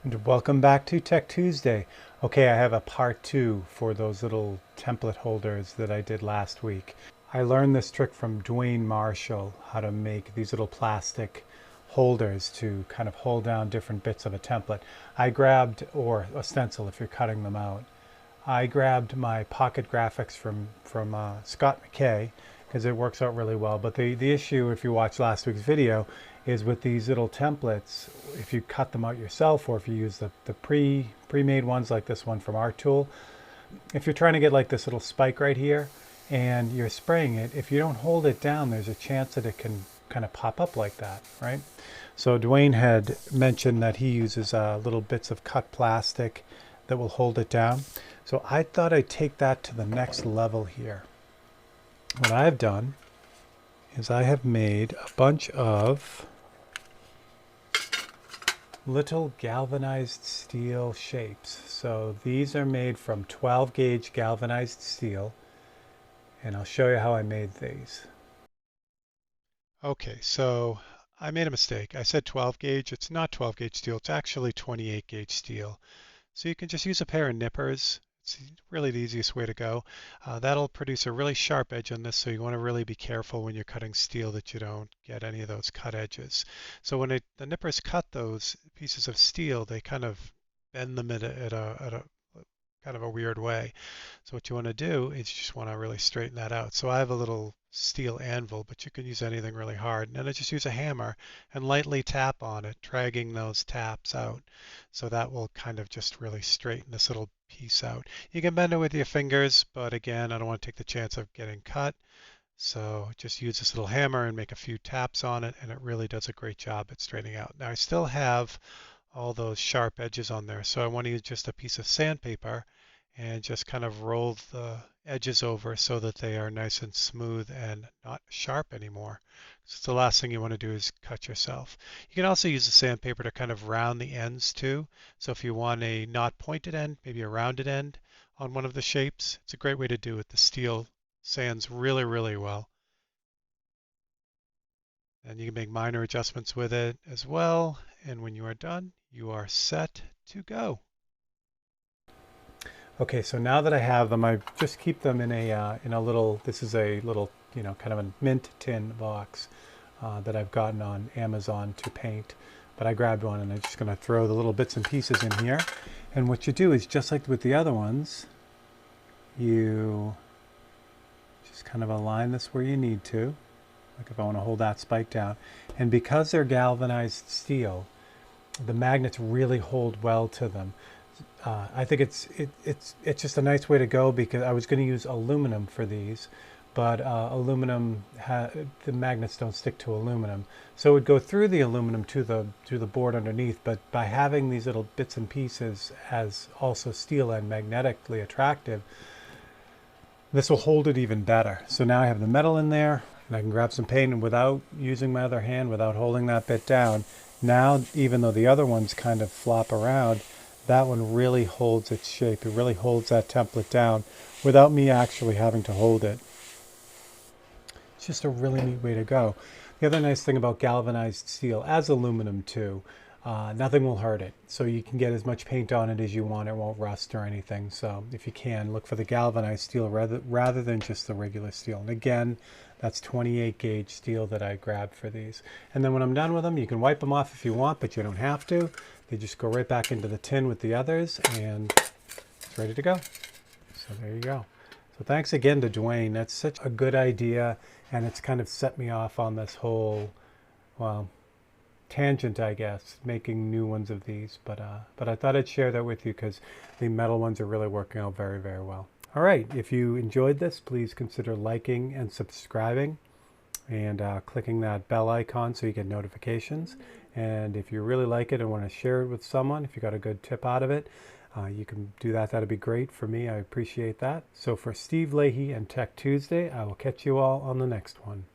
And welcome back to Tech Tuesday. Okay, I have a part two for those little template holders that I did last week. I learned this trick from Duane Marshall, how to make these little plastic holders to kind of hold down different bits of a template. I grabbed, or a stencil if you're cutting them out. I grabbed my Pocket Graphics from Scott McKay because it works out really well. But the issue, if you watched last week's video, is with these little templates, if you cut them out yourself or if you use the pre-made ones like this one from Art Tool, if you're trying to get like this little spike right here and you're spraying it, if you don't hold it down, there's a chance that it can kind of pop up like that, right? So Duane had mentioned that he uses little bits of cut plastic that will hold it down. So I thought I'd take that to the next level here. What I've done is I have made a bunch of little galvanized steel shapes. So these are made from 12 gauge galvanized steel, and I'll show you how I made these. Okay, so I made a mistake. I said 12 gauge. It's not 12 gauge steel. It's actually 28 gauge steel. So you can just use a pair of nippers. It's really the easiest way to go. That'll produce a really sharp edge on this, so you want to really be careful when you're cutting steel that you don't get any of those cut edges. So when the nippers cut those pieces of steel, they kind of bend them at a kind of a weird way. So what you want to do is you just want to really straighten that out. So I have a little steel anvil, but you can use anything really hard. And then I just use a hammer and lightly tap on it, dragging those taps out. So that will kind of just really straighten this little piece out. You can bend it with your fingers, but again, I don't want to take the chance of getting cut. So just use this little hammer and make a few taps on it, and it really does a great job at straightening out. Now I still have all those sharp edges on there, so I want to use just a piece of sandpaper and just kind of roll the edges over so that they are nice and smooth and not sharp anymore. So the last thing you want to do is cut yourself. You can also use the sandpaper to kind of round the ends too. So if you want a not pointed end, maybe a rounded end on one of the shapes, it's a great way to do it. The steel sands really, really well. And you can make minor adjustments with it as well. And when you are done, you are set to go. Okay, so now that I have them, I just keep them in a little, this is a little, kind of a mint tin box that I've gotten on Amazon to paint. But I grabbed one and I'm just going to throw the little bits and pieces in here. And what you do is just like with the other ones, you just kind of align this where you need to, like if I want to hold that spike down. And because they're galvanized steel, the magnets really hold well to them. I think it's just a nice way to go, because I was going to use aluminum for these, but aluminum the magnets don't stick to aluminum, so it would go through the aluminum to the board underneath. But by having these little bits and pieces as also steel and magnetically attractive, this will hold it even better. So now I have the metal in there, and I can grab some paint, and without using my other hand, without holding that bit down, now even though the other ones kind of flop around, that one really holds its shape. It really holds that template down without me actually having to hold it. It's just a really neat way to go. The other nice thing about galvanized steel, as aluminum too, nothing will hurt it. So you can get as much paint on it as you want. It won't rust or anything. So if you can, look for the galvanized steel rather than just the regular steel. And again, that's 28 gauge steel that I grabbed for these. And then when I'm done with them, you can wipe them off if you want, but you don't have to. They just go right back into the tin with the others, and it's ready to go. So there you go. So thanks again to Duane. That's such a good idea, and it's kind of set me off on this whole, well, tangent, I guess, making new ones of these. But I thought I'd share that with you because the metal ones are really working out very, very well. All right, if you enjoyed this, please consider liking and subscribing, and clicking that bell icon so you get notifications. And if you really like it and want to share it with someone, if you got a good tip out of it, you can do that. That'd be great for me. I appreciate that. So for Steve Leahy and Tech Tuesday, I will catch you all on the next one.